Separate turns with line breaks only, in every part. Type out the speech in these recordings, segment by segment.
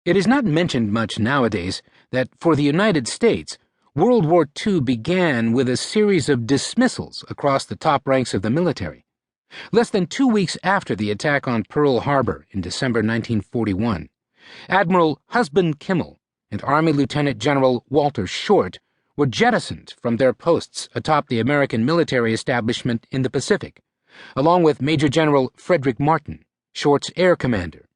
It is not mentioned much nowadays that for the United States, World War II began with a series of dismissals across the top ranks of the military. Less than 2 weeks after the attack on Pearl Harbor in December 1941, Admiral Husband Kimmel and Army Lieutenant General Walter Short were jettisoned from their posts atop the American military establishment in the Pacific, along with Major General Frederick Martin, Short's air commander.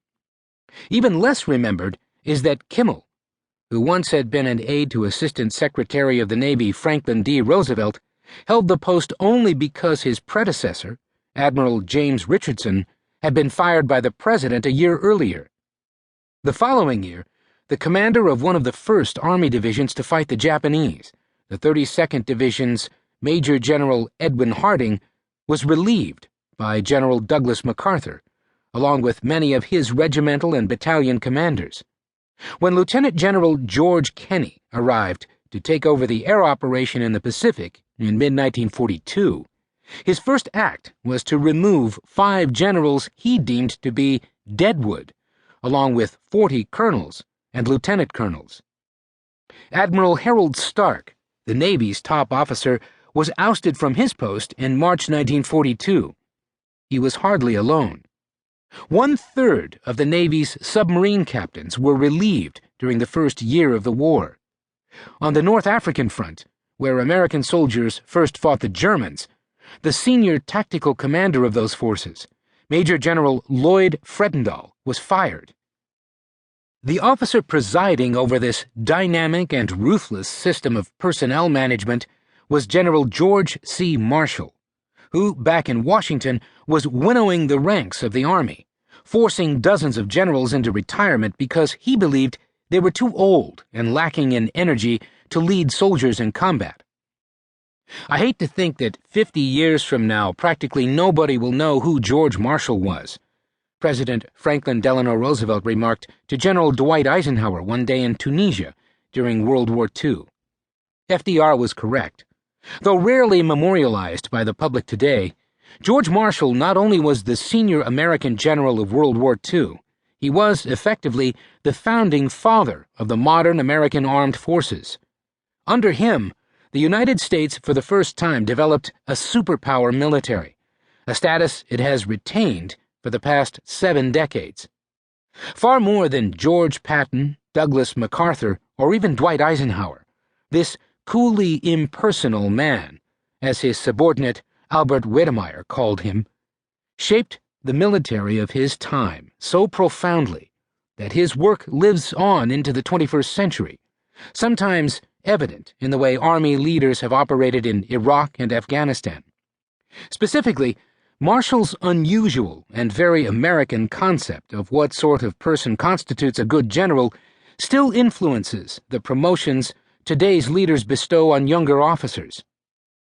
Even less remembered is that Kimmel, who once had been an aide to Assistant Secretary of the Navy Franklin D. Roosevelt, held the post only because his predecessor, Admiral James Richardson, had been fired by the President a year earlier. The following year, the commander of one of the first Army divisions to fight the Japanese, the 32nd Division's Major General Edwin Harding, was relieved by General Douglas MacArthur, along with many of his regimental and battalion commanders. When Lieutenant General George Kenney arrived to take over the air operation in the Pacific in mid-1942, his first act was to remove 5 generals he deemed to be deadwood, along with 40 colonels and lieutenant colonels. Admiral Harold Stark, the Navy's top officer, was ousted from his post in March 1942. He was hardly alone. 1/3 of the Navy's submarine captains were relieved during the first year of the war. On the North African front, where American soldiers first fought the Germans, the senior tactical commander of those forces, Major General Lloyd Fredendall, was fired. The officer presiding over this dynamic and ruthless system of personnel management was General George C. Marshall, who, back in Washington, was winnowing the ranks of the Army, forcing dozens of generals into retirement because he believed they were too old and lacking in energy to lead soldiers in combat. I hate to think that 50 years from now practically nobody will know who George Marshall was, President Franklin Delano Roosevelt remarked to General Dwight Eisenhower one day in Tunisia during World War II. FDR was correct. Though rarely memorialized by the public today, George Marshall not only was the senior American general of World War II, he was, effectively, the founding father of the modern American armed forces. Under him, the United States for the first time developed a superpower military, a status it has retained for the past 7 decades. Far more than George Patton, Douglas MacArthur, or even Dwight Eisenhower, this coolly impersonal man, as his subordinate Albert Wedemeyer called him, shaped the military of his time so profoundly that his work lives on into the 21st century, sometimes evident in the way Army leaders have operated in Iraq and Afghanistan. Specifically, Marshall's unusual and very American concept of what sort of person constitutes a good general still influences the promotions today's leaders bestow on younger officers.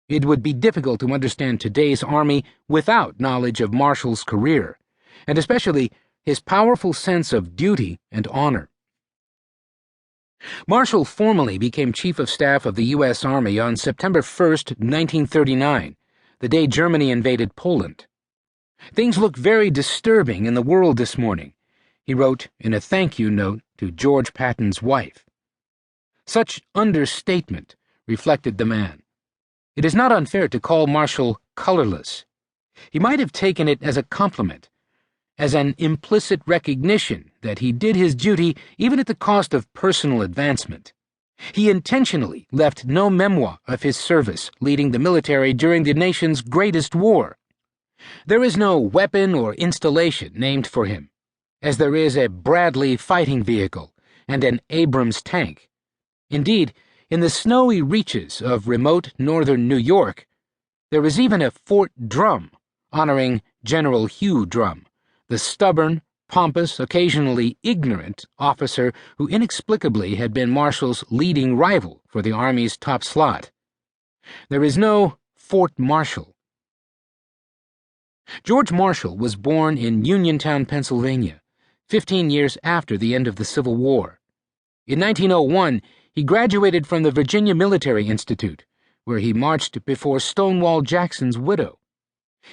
It would be difficult to understand today's Army without knowledge of Marshall's career, and especially his powerful sense of duty and honor. Marshall formally became Chief of Staff of the U.S. Army on September 1st, 1939, the day Germany invaded Poland. "Things look very disturbing in the world this morning," he wrote in a thank-you note to George Patton's wife. Such understatement reflected the man. It is not unfair to call Marshall colorless. He might have taken it as a compliment, as an implicit recognition that he did his duty even at the cost of personal advancement. He intentionally left no memoir of his service leading the military during the nation's greatest war. There is no weapon or installation named for him, as there is a Bradley fighting vehicle and an Abrams tank. Indeed, in the snowy reaches of remote northern New York, there is even a Fort Drum honoring General Hugh Drum, the stubborn, pompous, occasionally ignorant officer who inexplicably had been Marshall's leading rival for the Army's top slot. There is no Fort Marshall. George Marshall was born in Uniontown, Pennsylvania, 15 years after the end of the Civil War. In 1901, he graduated from the Virginia Military Institute, where he marched before Stonewall Jackson's widow.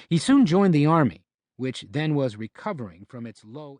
He soon joined the Army, which then was recovering from its low